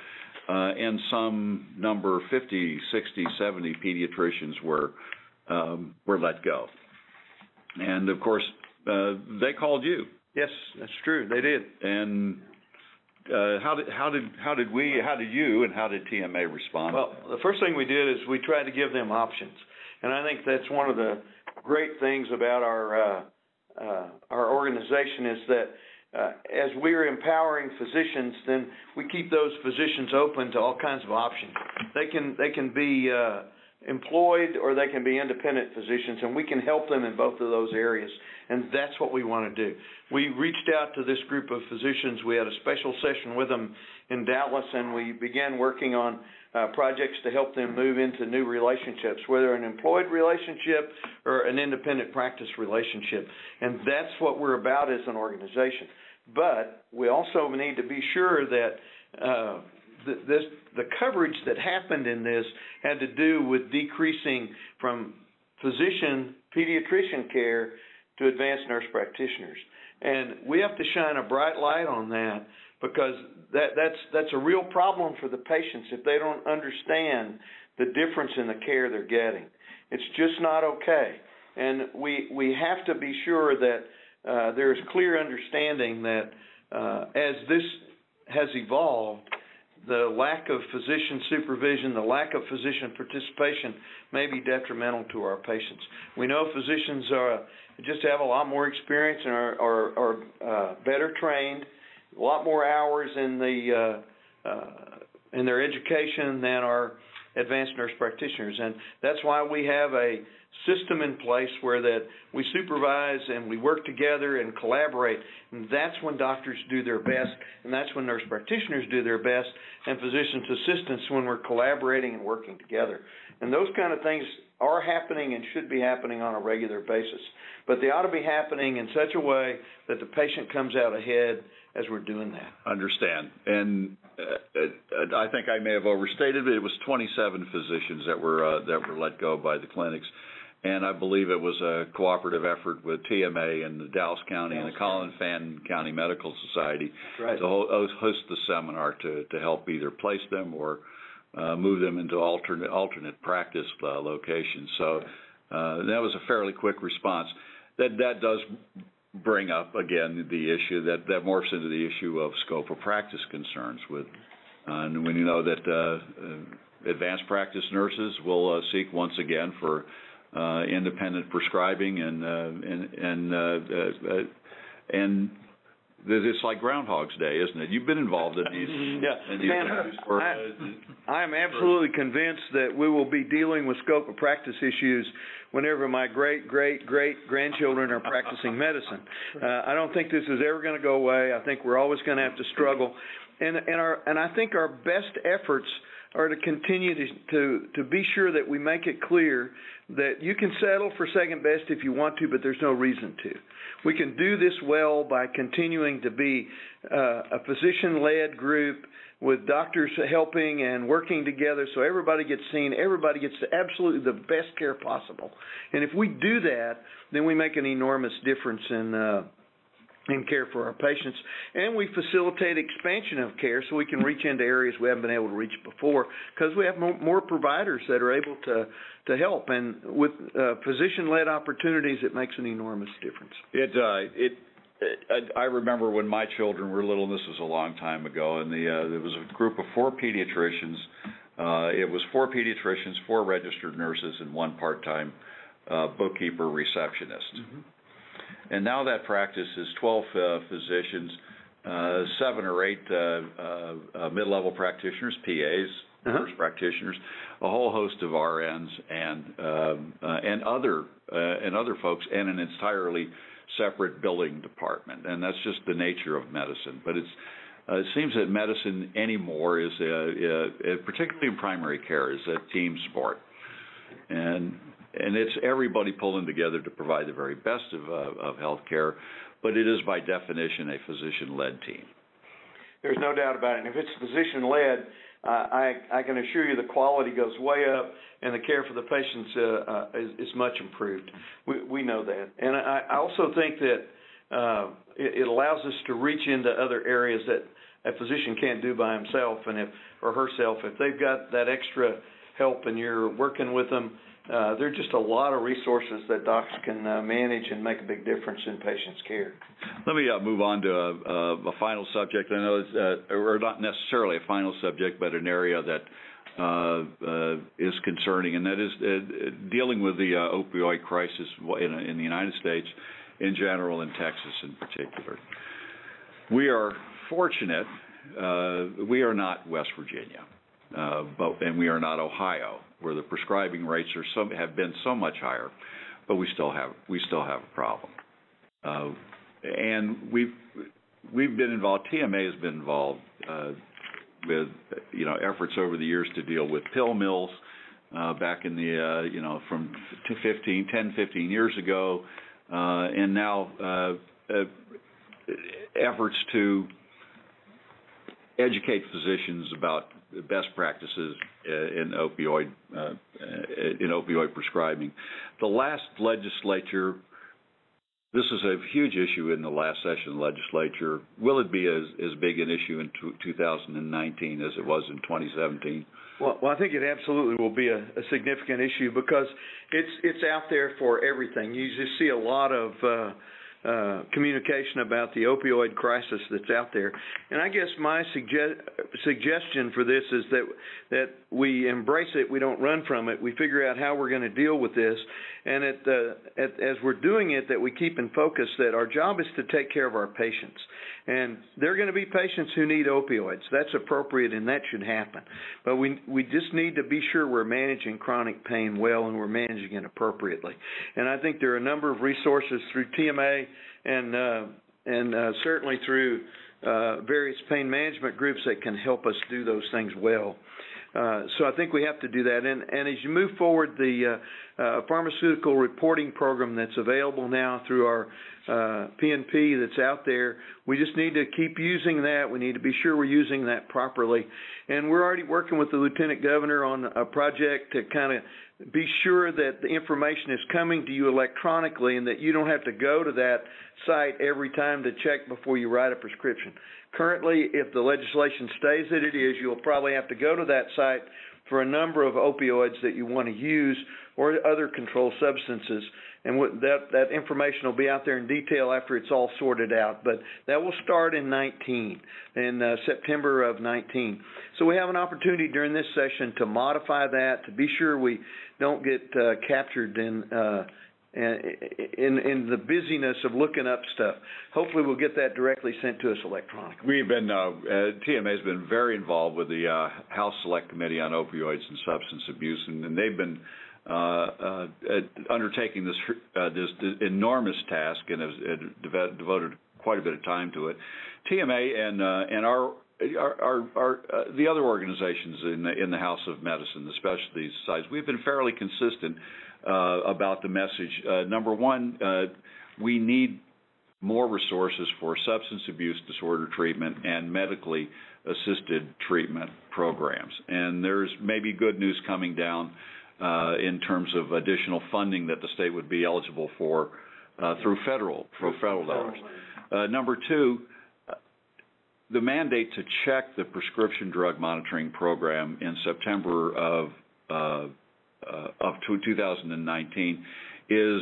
and some number 50, 60, 70 pediatricians were let go. And, of course, they called you. Yes, that's true. They did. And how did you and how did TMA respond? Well, the first thing we did is we tried to give them options, and I think that's one of the great things about our organization is that as we're empowering physicians, then we keep those physicians open to all kinds of options. They can be employed or they can be independent physicians, and we can help them in both of those areas, and that's what we want to do. We reached out to this group of physicians. We had a special session with them in Dallas, and we began working on projects to help them move into new relationships, whether an employed relationship or an independent practice relationship, and that's what we're about as an organization. But we also need to be sure that the coverage that happened in this had to do with decreasing from physician pediatrician care to advanced nurse practitioners. And we have to shine a bright light on that, because that's a real problem for the patients if they don't understand the difference in the care they're getting. It's just not okay. And we have to be sure that there's clear understanding that as this has evolved, the lack of physician supervision, the lack of physician participation may be detrimental to our patients. We know physicians just have a lot more experience and are better trained, a lot more hours in their education than our advanced nurse practitioners, and that's why we have a system in place where that we supervise and we work together and collaborate, and that's when doctors do their best, and that's when nurse practitioners do their best, and physicians assistants when we're collaborating and working together. And those kind of things are happening and should be happening on a regular basis, but they ought to be happening in such a way that the patient comes out ahead as we're doing that. Understand. And I think I may have overstated it. It was 27 physicians that were let go by the clinics. And I believe it was a cooperative effort with TMA and the Dallas County and the Collin Fan County Medical Society to host the seminar to help either place them or move them into alternate practice locations. So that was a fairly quick response. That does bring up, again, the issue that morphs into the issue of scope of practice concerns with, and when you know that advanced practice nurses will seek once again for independent prescribing and it's like Groundhog's Day, isn't it? You've been involved in these. I am absolutely convinced that we will be dealing with scope of practice issues whenever my great-great-great-grandchildren are practicing medicine. I don't think this is ever going to go away. I think we're always going to have to struggle. And I think our best efforts are to continue to be sure that we make it clear that you can settle for second best if you want to, but there's no reason to. We can do this well by continuing to be a physician-led group with doctors helping and working together so everybody gets seen, everybody gets absolutely the best care possible. And if we do that, then we make an enormous difference in care for our patients, and we facilitate expansion of care so we can reach into areas we haven't been able to reach before, because we have more providers that are able to help, and with physician-led opportunities, it makes an enormous difference. I remember when my children were little, and this was a long time ago, and there was a group of 4 pediatricians. It was 4 pediatricians, 4 registered nurses, and 1 part-time bookkeeper receptionist. Mm-hmm. And now that practice is 12 physicians, 7 or 8 mid-level practitioners, PAs, nurse practitioners, a whole host of RNs and other folks, and an entirely separate billing department. And that's just the nature of medicine. But it seems that medicine anymore is, particularly in primary care, is a team sport. And it's everybody pulling together to provide the very best of health care, but it is by definition a physician-led team. There's no doubt about it. And if it's physician-led, I can assure you the quality goes way up and the care for the patients is much improved. We know that. And I also think that it allows us to reach into other areas that a physician can't do by himself or herself. If they've got that extra help and you're working with them there are just a lot of resources that docs can manage and make a big difference in patients' care. Let me move on to a final subject. I know it's, or not necessarily a final subject, but an area that is concerning, and that is dealing with the opioid crisis in the United States in general and Texas in particular. We are fortunate. We are not West Virginia, and we are not Ohio, where the prescribing rates have been so much higher, but we still have a problem. And we've been involved. TMA has been involved with efforts over the years to deal with pill mills back in the from 10, 15 years ago, and now efforts to educate physicians about best practices in opioid prescribing. The last legislature, this is a huge issue in the last session of the legislature. Will it be as big an issue in 2019 as it was in 2017? Well, I think it absolutely will be a significant issue because it's out there for everything. You just see a lot of communication about the opioid crisis that's out there. And I guess my suggestion for this is that we embrace it, we don't run from it, we figure out how we're going to deal with this, and as we're doing it, that we keep in focus that our job is to take care of our patients. And there are going to be patients who need opioids. That's appropriate, and that should happen. But we just need to be sure we're managing chronic pain well and we're managing it appropriately. And I think there are a number of resources through TMA and certainly through various pain management groups that can help us do those things well. So I think we have to do that. And as you move forward, the pharmaceutical reporting program that's available now through our PNP that's out there, we just need to keep using that. We need to be sure we're using that properly. And we're already working with the Lieutenant Governor on a project to kind of be sure that the information is coming to you electronically and that you don't have to go to that site every time to check before you write a prescription. Currently, if the legislation stays as it is, you'll probably have to go to that site for a number of opioids that you want to use or other controlled substances. And that information will be out there in detail after it's all sorted out. But that will start in September of 19. So we have an opportunity during this session to modify that, to be sure we don't get captured in the busyness of looking up stuff. Hopefully we'll get that directly sent to us electronically. We've been, TMA has been very involved with the House Select Committee on Opioids and Substance Abuse, and they've been undertaking this enormous task and have devoted quite a bit of time to it. TMA and our the other organizations in the House of Medicine, the specialty societies, we've been fairly consistent about the message. Number one, we need more resources for substance abuse disorder treatment and medically assisted treatment programs. And there's maybe good news coming down in terms of additional funding that the state would be eligible for through federal dollars. Number two, the mandate to check the prescription drug monitoring program in September of 2019 is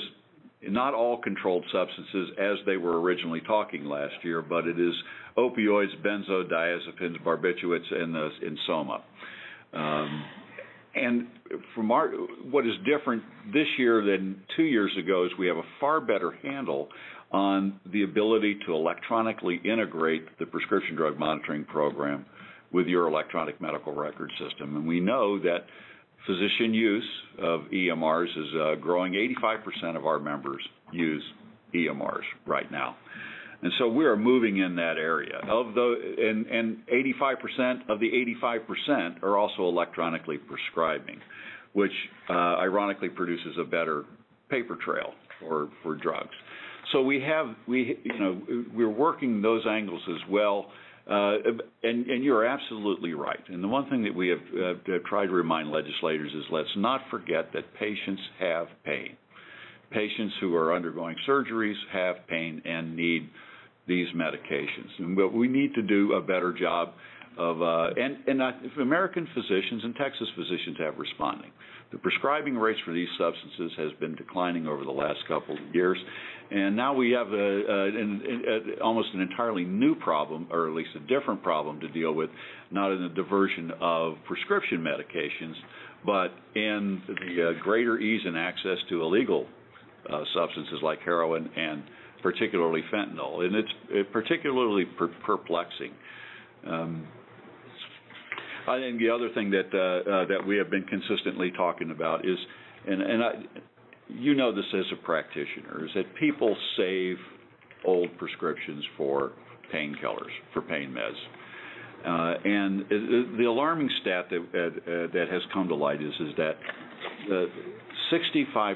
not all controlled substances as they were originally talking last year, but it is opioids, benzodiazepines, barbiturates, and soma. And from what is different this year than 2 years ago is we have a far better handle on the ability to electronically integrate the prescription drug monitoring program with your electronic medical record system. And we know that physician use of EMRs is growing. 85% of our members use EMRs right now. And so we are moving in that area. And 85% of the 85% are also electronically prescribing, which ironically produces a better paper trail for drugs. So we're working those angles as well. And you're absolutely right. And the one thing that we have tried to remind legislators is let's not forget that patients have pain. Patients who are undergoing surgeries have pain and need these medications. And we need to do a better job American physicians and Texas physicians have responding. The prescribing rates for these substances has been declining over the last couple of years, and now we have almost an entirely new problem, or at least a different problem to deal with, not in the diversion of prescription medications, but in the greater ease and access to illegal substances like heroin and particularly fentanyl. And it's particularly perplexing. I think the other thing that we have been consistently talking about is, you know this as a practitioner, is that people save old prescriptions for painkillers, for pain meds. And the alarming stat that has come to light is that 65%,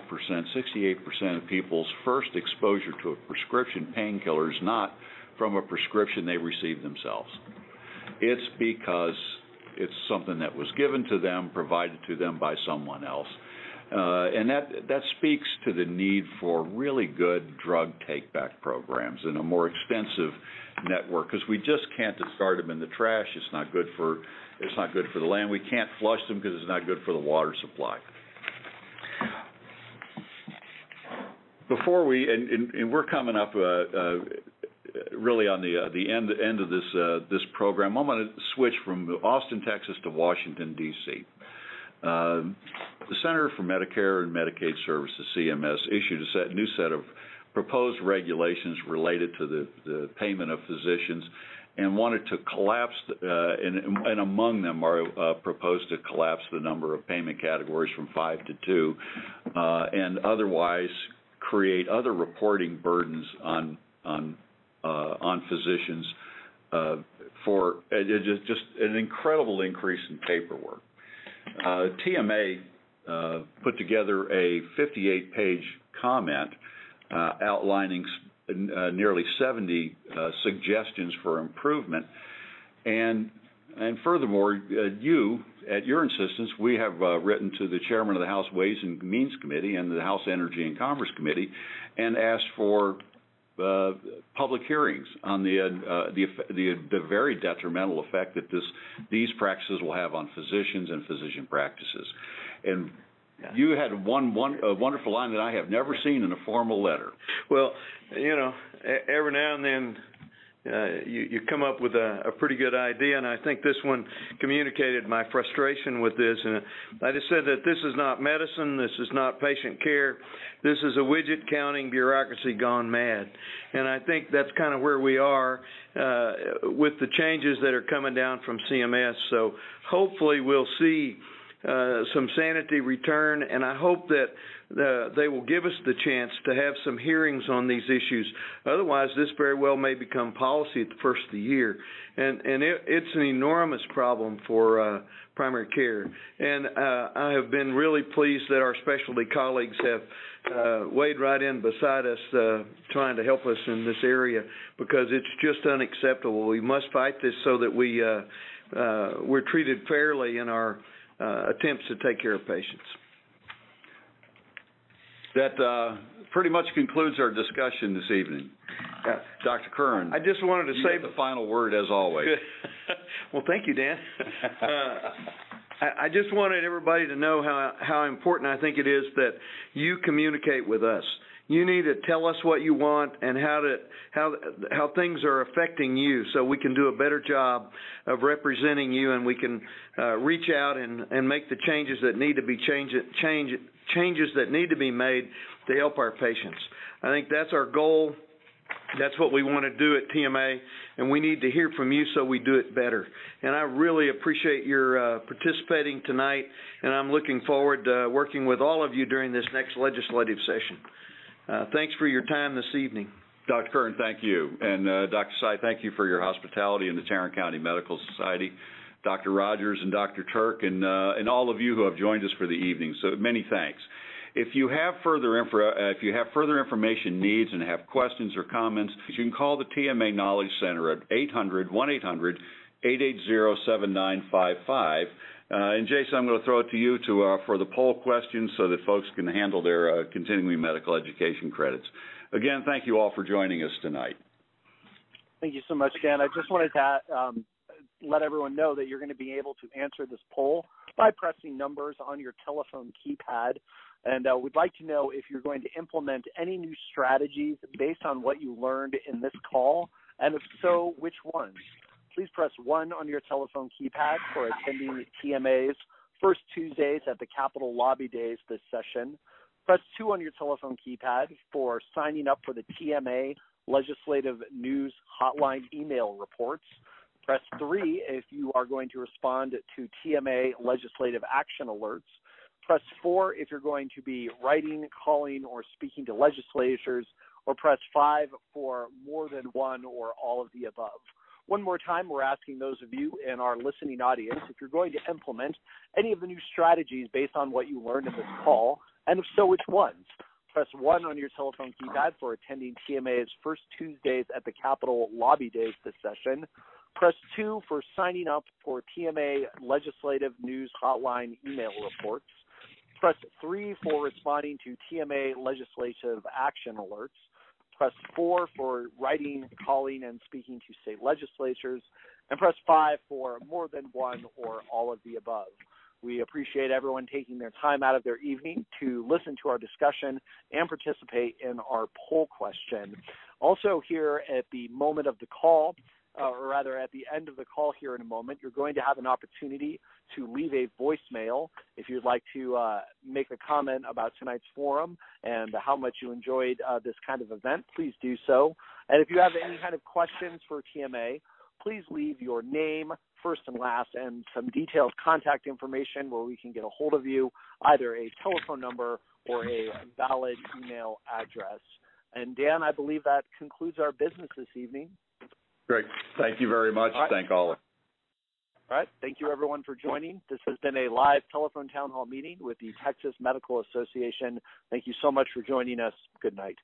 68% of people's first exposure to a prescription painkiller is not from a prescription they received themselves. It's because it's something that was given to them, provided to them by someone else. And that speaks to the need for really good drug take-back programs and a more extensive network, because we just can't discard them in the trash. It's not good for the land. We can't flush them because it's not good for the water supply. Before we're coming up really on the end of this program, I'm going to switch from Austin, Texas to Washington, D.C. The Center for Medicare and Medicaid Services, CMS, issued a new set of proposed regulations related to the payment of physicians, and wanted to collapse, and among them are proposed to collapse the number of payment categories from 5 to 2, and otherwise create other reporting burdens on physicians for just an incredible increase in paperwork. TMA put together a 58-page comment outlining nearly 70 suggestions for improvement, and furthermore, at your insistence, we have written to the chairman of the House Ways and Means Committee and the House Energy and Commerce Committee and asked for public hearings on the very detrimental effect that these practices will have on physicians and physician practices. And you had a wonderful line that I have never seen in a formal letter. Well, you know, every now and then you come up with a pretty good idea, and I think this one communicated my frustration with this. And I just said that this is not medicine, this is not patient care, this is a widget counting bureaucracy gone mad. And I think that's kind of where we are with the changes that are coming down from CMS. So hopefully we'll see some sanity return, and I hope that they will give us the chance to have some hearings on these issues. Otherwise, this very well may become policy at the first of the year, and it's an enormous problem for primary care. And I have been really pleased that our specialty colleagues have weighed right in beside us, trying to help us in this area, because it's just unacceptable. We must fight this so that we're treated fairly in our attempts to take care of patients. That pretty much concludes our discussion this evening. Dr. Curran, I just wanted to say the final word as always. Well, thank you, Dan. I just wanted everybody to know how important I think it is that you communicate with us. You need to tell us what you want and how things are affecting you, so we can do a better job of representing you, and we can reach out and make the changes that need to be changes that need to be made to help our patients. I think that's our goal. That's what we want to do at TMA, and we need to hear from you so we do it better. And I really appreciate your participating tonight, and I'm looking forward to working with all of you during this next legislative session. Thanks for your time this evening. Dr. Curran, thank you. And Dr. Sy, thank you for your hospitality in the Tarrant County Medical Society. Dr. Rogers and Dr. Turk, and all of you who have joined us for the evening. So many thanks. If you have further information needs and have questions or comments, you can call the TMA Knowledge Center at 800-1-800-880-7955. And Jason, I'm going to throw it to you for the poll questions so that folks can handle their continuing medical education credits. Again, thank you all for joining us tonight. Thank you so much, Dan. I just wanted to let everyone know that you're going to be able to answer this poll by pressing numbers on your telephone keypad. And we'd like to know if you're going to implement any new strategies based on what you learned in this call, and if so, which ones. Please press 1 on your telephone keypad for attending TMA's first Tuesdays at the Capitol Lobby Days this session. Press 2 on your telephone keypad for signing up for the TMA Legislative News Hotline email reports. Press 3 if you are going to respond to TMA Legislative Action Alerts. Press 4 if you're going to be writing, calling, or speaking to legislators, or press 5 for more than one or all of the above. One more time, we're asking those of you in our listening audience if you're going to implement any of the new strategies based on what you learned in this call, and if so, which ones. Press 1 on your telephone keypad for attending TMA's first Tuesdays at the Capitol Lobby Days this session. Press 2 for signing up for TMA Legislative News Hotline email reports. Press 3 for responding to TMA Legislative Action Alerts. Press 4 for writing, calling, and speaking to state legislatures. And press 5 for more than one or all of the above. We appreciate everyone taking their time out of their evening to listen to our discussion and participate in our poll question. Also here at the moment of the call, or rather at the end of the call here in a moment, you're going to have an opportunity to leave a voicemail if you'd like to make a comment about tonight's forum and how much you enjoyed this kind of event. Please do so. And if you have any kind of questions for TMA, please leave your name, first and last, and some detailed contact information where we can get a hold of you, either a telephone number or a valid email address. And Dan, I believe that concludes our business this evening. Great. Thank you very much. All right. Thank all. All right. Thank you, everyone, for joining. This has been a live telephone town hall meeting with the Texas Medical Association. Thank you so much for joining us. Good night.